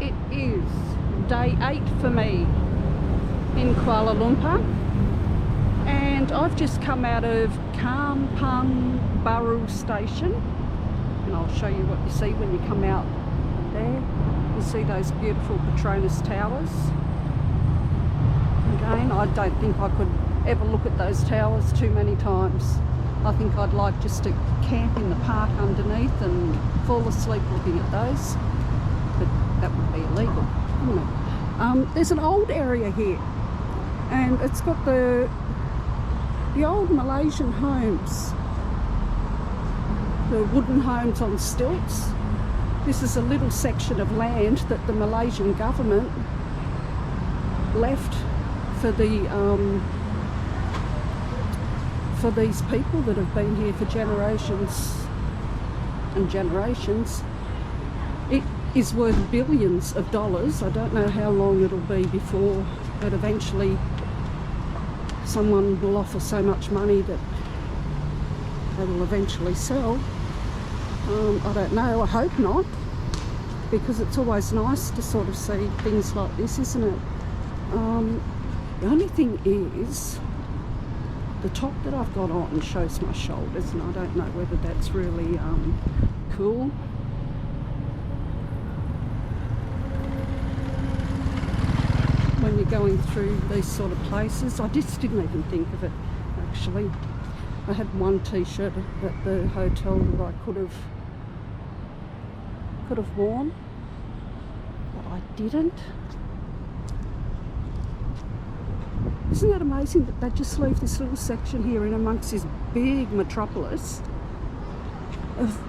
It is day 8 for me in Kuala Lumpur, and I've just come out of Kampong Bahru station, and I'll show you what you see when you come out there. You see those beautiful Petronas towers. Again, I don't think I could ever look at those towers too many times. I think I'd like just to camp in the park underneath and fall asleep looking at those, but that would be illegal, wouldn't it? There's an old area here, and it's got the old Malaysian homes, the wooden homes on stilts. This is a little section of land that the Malaysian government left for these people that have been here for generations and generations. It is worth billions of dollars. I don't know how long it'll be before it eventually someone will offer so much money that they will eventually sell. I don't know, I hope not, because it's always nice to sort of see things like this, isn't it? The only thing is, the top that I've got on shows my shoulders, and I don't know whether that's really cool. When you're going through these sort of places, I just didn't even think of it, actually. I had one t-shirt at the hotel that I could have worn, but I didn't. Isn't that amazing that they just leave this little section here in amongst this big metropolis of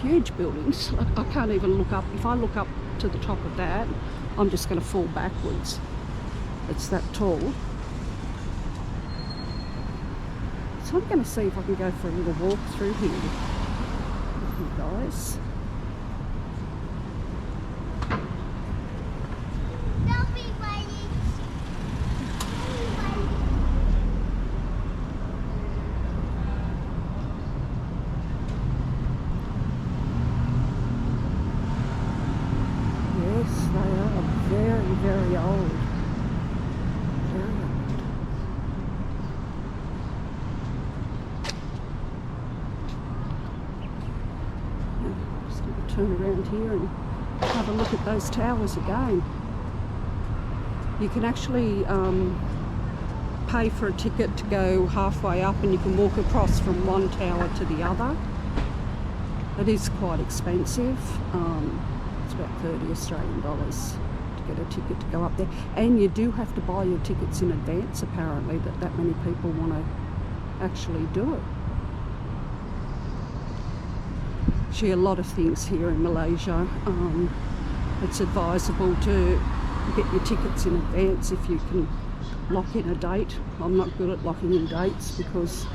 huge buildings? I can't even look up. If I look up to the top of that, I'm just going to fall backwards. It's that tall. So I'm going to see if I can go for a little walk through here with you guys. Yes, they are very, very old. Very old. I'm just going to turn around here and have a look at those towers again. You can actually pay for a ticket to go halfway up, and you can walk across from one tower to the other. It is quite expensive. It's about 30 Australian dollars to get a ticket to go up there, and you do have to buy your tickets in advance, apparently, that many people want to actually do it. Actually, a lot of things here in Malaysia, it's advisable to get your tickets in advance if you can lock in a date. I'm not good at locking in dates because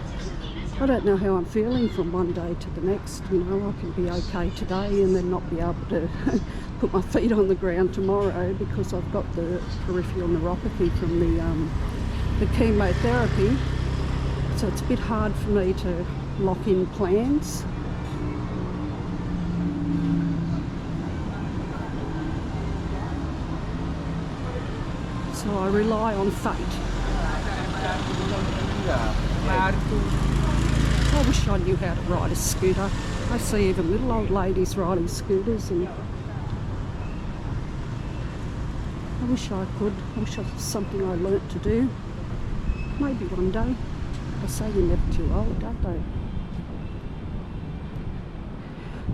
I don't know how I'm feeling from one day to the next. You know, I can be okay today and then not be able to put my feet on the ground tomorrow because I've got the peripheral neuropathy from the chemotherapy. So it's a bit hard for me to lock in plans. So I rely on fate. I wish I knew how to ride a scooter. I see even little old ladies riding scooters, and I wish I could. I wish it was something I learnt to do. Maybe one day. They say you're never too old, don't they?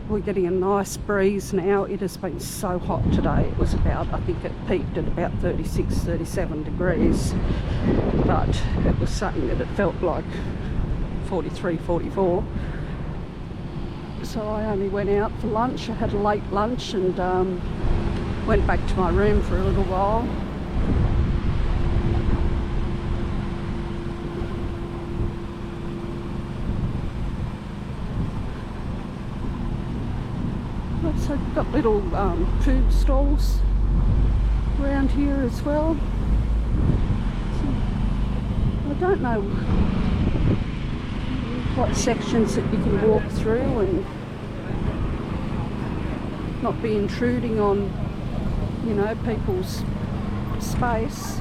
We're getting a nice breeze now. It has been so hot today. It was about, I think it peaked at about 36, 37 degrees. But it was saying that it felt like 43, 44. So I only went out for lunch. I had a late lunch and went back to my room for a little while. So I've got little food stalls around here as well. So I don't know what sections that you can walk through and not be intruding on you know, people's space.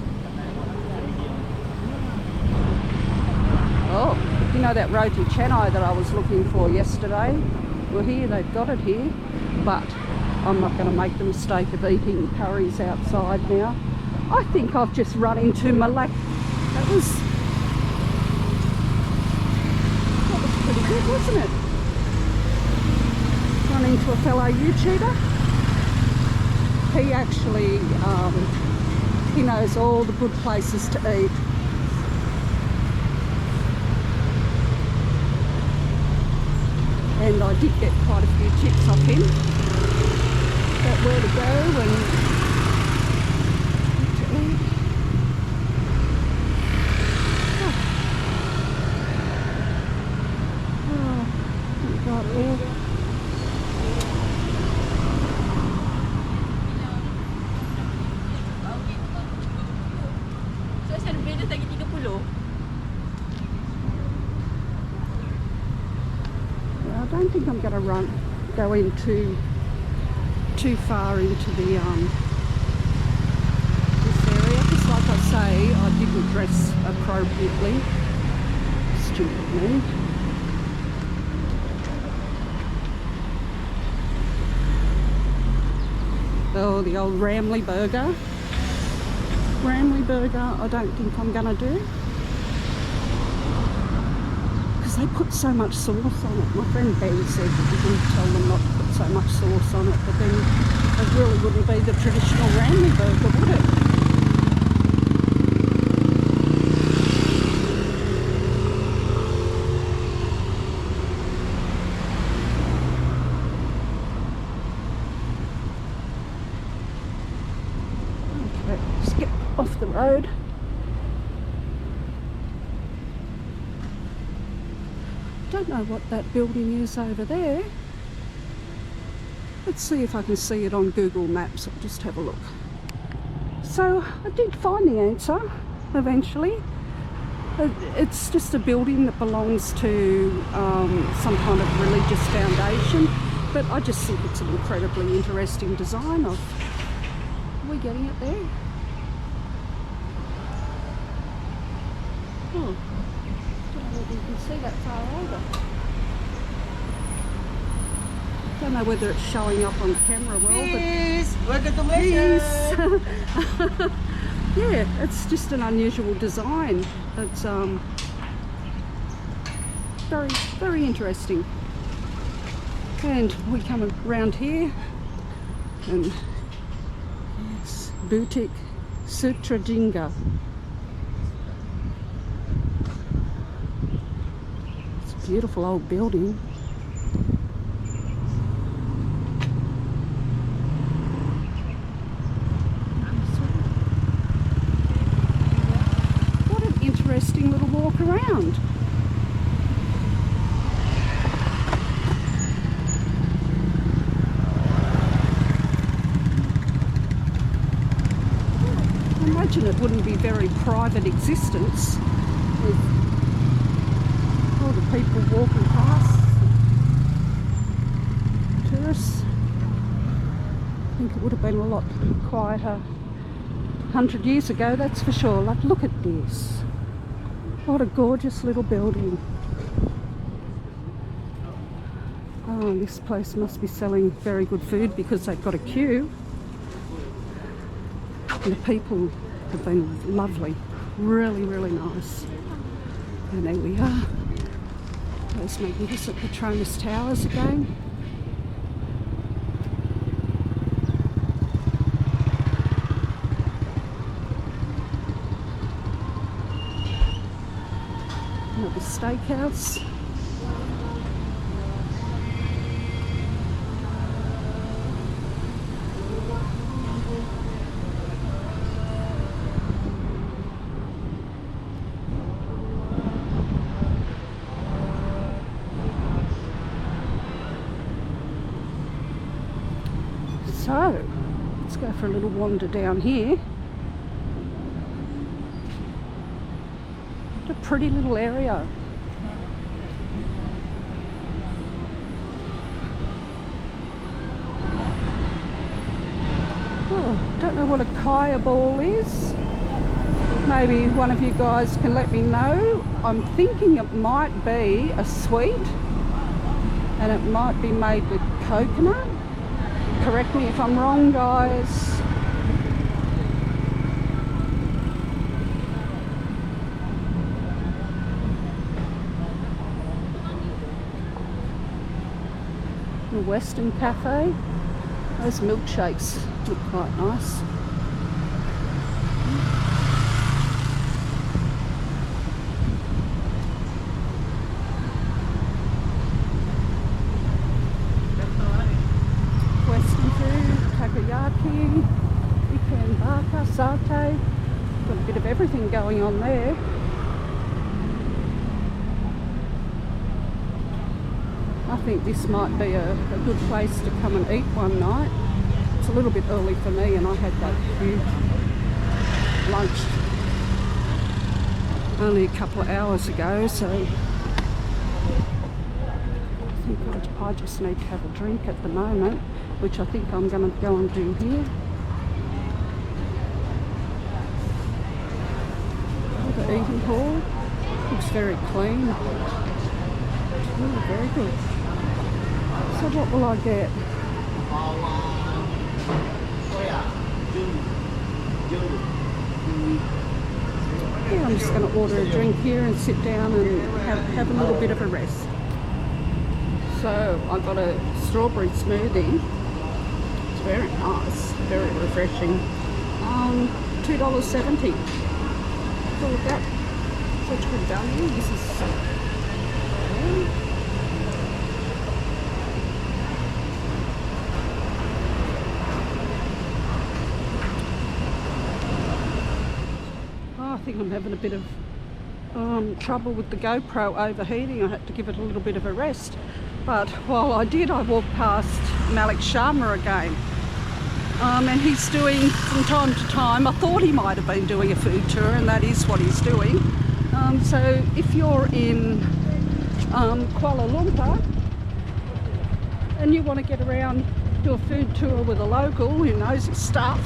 Oh, you know that roti canai that I was looking for yesterday? Well, here, they've got it here, but I'm not going to make the mistake of eating curries outside now. I think I've just run into Malak. That was pretty good, wasn't it? Run into a fellow YouTuber. He actually, he knows all the good places to eat. And I did get quite a few tips off him about where to go and what to eat. Oh, what we got here? So, celebrate lagi 30. I don't think I'm going to go into too far into the this area, because like I say, I didn't dress appropriately. Stupid me. Oh, the old Ramley burger. Ramley burger, I don't think I'm going to do. They put so much sauce on it. My friend Ben said that you didn't tell them not to put so much sauce on it, but then it really wouldn't be the traditional Ramley burger, would it? Okay, let's get off the road. I don't know what that building is over there. Let's see if I can see it on Google Maps. I'll just have a look. So I did find the answer eventually. It's just a building that belongs to some kind of religious foundation, but I just think it's an incredibly interesting design. Are we getting it there? Oh. You can see that far over. Don't know whether it's showing up on camera well, Please, welcome to but yeah, it's just an unusual design. It's very, very interesting. And we come around here, and it's Boutique Sutradinga. Beautiful old building. What an interesting little walk around. I imagine it wouldn't be very private existence with all the people walking past, tourists. I think it would have been a lot quieter 100 years ago, that's for sure. Like, look at this. What a gorgeous little building. Oh, this place must be selling very good food because they've got a queue. And the people have been lovely, really, really nice. And there we are. Those magnificent Petronas Towers again. Another steakhouse. So, let's go for a little wander down here. What a pretty little area. Oh, Don't know what a kaya ball is. Maybe one of you guys can let me know. I'm thinking it might be a sweet, and it might be made with coconut. Correct me if I'm wrong, guys. The Western Cafe. Those milkshakes look quite nice. Western food, takoyaki, ikan bakar, satay. Got a bit of everything going on there. I think this might be a good place to come and eat one night. It's a little bit early for me, and I had that huge lunch only a couple of hours ago, so I think I just need to have a drink at the moment, which I think I'm going to go and do here. The eating hall looks very clean. Oh, very good. So what will I get? Yeah, I'm just going to order a drink here and sit down and have a little bit of a rest. So I got a strawberry smoothie. It's very nice, very refreshing. $2.70. Thought that such good value. This is I think I'm having a bit of trouble with the GoPro overheating. I had to give it a little bit of a rest. But while I did, I walked past Malik Sharma again. And he's doing, from time to time, I thought he might have been doing a food tour, and that is what he's doing. So if you're in Kuala Lumpur and you want to get around, do a food tour with a local who knows his stuff,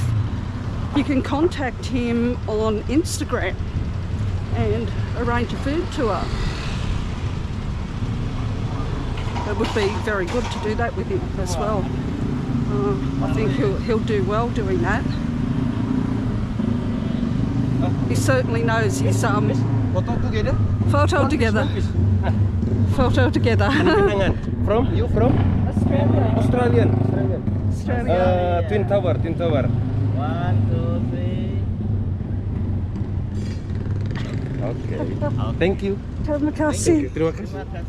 you can contact him on Instagram and arrange a food tour. It would be very good to do that with him as well. I think he'll do well doing that. He certainly knows his Photo together? photo together. Photo together. From? You from? Australia. Australian. Twin Tower. 1, 2, 3. Okay. Thank you. Terima kasih. Terima kasih.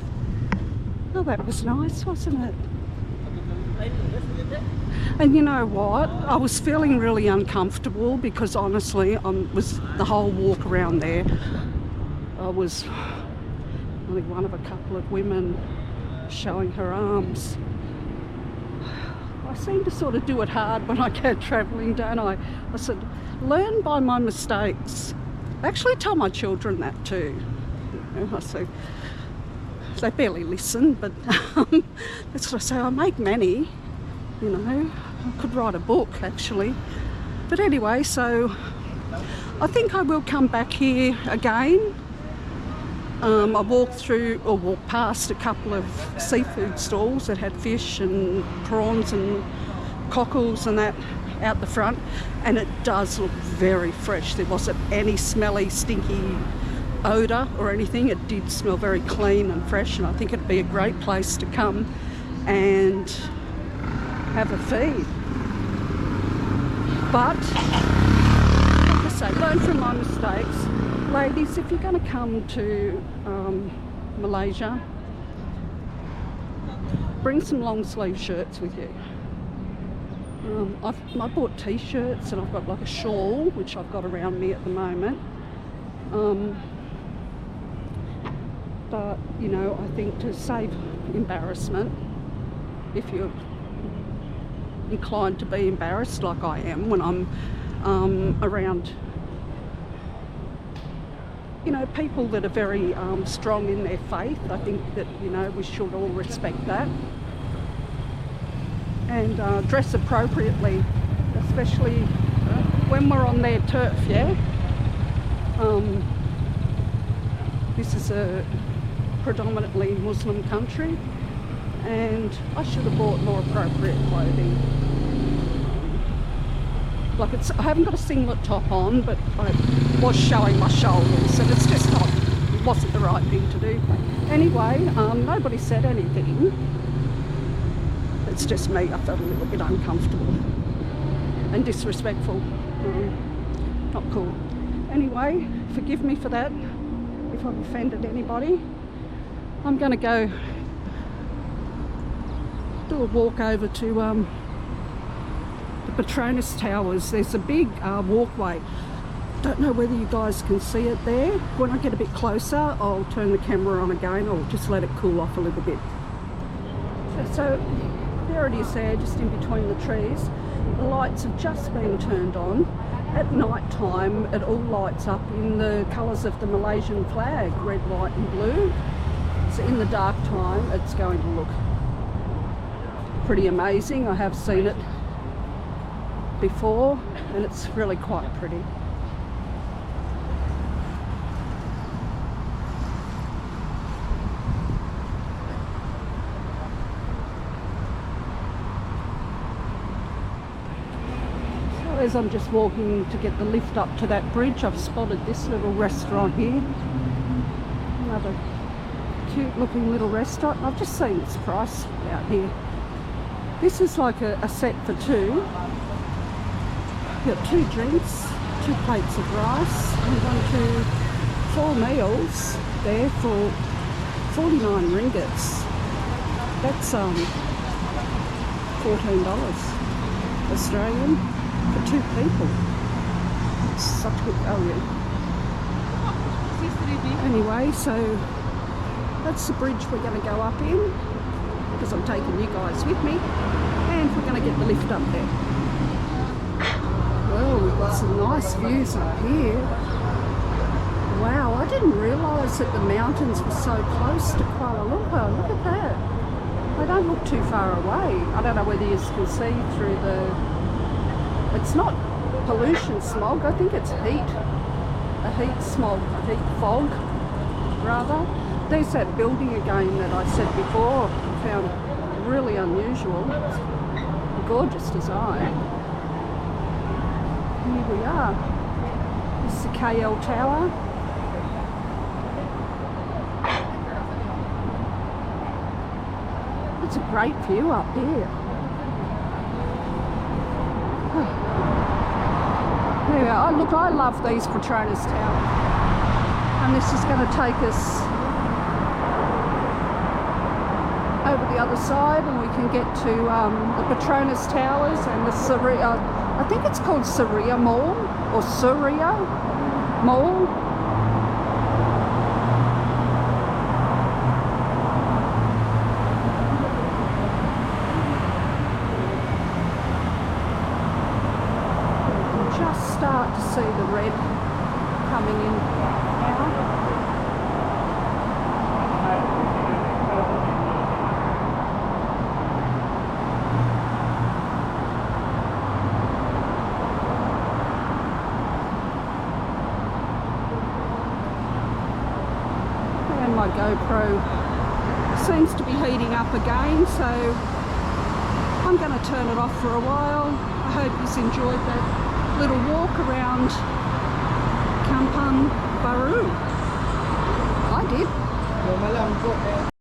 Oh, that was nice, wasn't it? And you know what? I was feeling really uncomfortable because honestly, was the whole walk around there, I was only one of a couple of women showing her arms. I seem to sort of do it hard when I go travelling, don't I? I said, learn by my mistakes. I actually tell my children that too. You know, I say, they barely listen, but that's what I say. I make many, you know. I could write a book actually. But anyway, so I think I will come back here again. I walked past a couple of seafood stalls that had fish and prawns and cockles and that out the front, and it does look very fresh. There wasn't any smelly, stinky odour or anything. It did smell very clean and fresh, and I think it'd be a great place to come and have a feed. But like I say, learn from my mistakes. Ladies, if you're going to come to Malaysia, bring some long sleeve shirts with you. I bought t-shirts, and I've got like a shawl which I've got around me at the moment. But you know, I think to save embarrassment, if you're inclined to be embarrassed like I am when I'm around, you know, people that are very strong in their faith, I think that, you know, we should all respect that and dress appropriately especially when we're on their turf, yeah? This is a predominantly Muslim country, and I should have bought more appropriate clothing. Like I haven't got a singlet top on, but I was showing my shoulders, and it's just not, it wasn't the right thing to do. Anyway, nobody said anything. It's just me, I felt a little bit uncomfortable and disrespectful. Not cool. Anyway, forgive me for that if I've offended anybody. I'm going to go do a walk over to the Petronas Towers. There's a big walkway. Don't know whether you guys can see it there. When I get a bit closer, I'll turn the camera on again, or just let it cool off a little bit. So there it is there, just in between the trees. The lights have just been turned on. At night time, it all lights up in the colours of the Malaysian flag, red, white and blue. So in the dark time, it's going to look pretty amazing. I have seen it before, and it's really quite pretty. As I'm just walking to get the lift up to that bridge, I've spotted this little restaurant here. Another cute looking little restaurant. I've just seen its price out here. This is like a set for two. You've got 2 drinks, 2 plates of rice, and 4 meals there for 49 ringgits. That's $14 Australian. For 2 people. It's such good value. Anyway, so that's the bridge we're going to go up in, because I'm taking you guys with me, and we're going to get the lift up there. Well, we've got some nice views up here. Wow, I didn't realise that the mountains were so close to Kuala Lumpur. Look at that. They don't look too far away. I don't know whether you can see through the... It's not pollution smog, I think it's heat. A heat smog, a heat fog, rather. There's that building again that I said before, I found really unusual. It's a gorgeous design. Here we are. This is the KL Tower. It's a great view up here. There we are. Oh, look, I love these Petronas Towers. And this is going to take us over the other side, and we can get to the Petronas Towers and the Surya, I think it's called Surya Mall, or Surya Mall. Start to see the red coming in now. And my GoPro seems to be heating up again, so I'm going to turn it off for a while. I hope you've enjoyed that little walk around Kampung Baru. I did.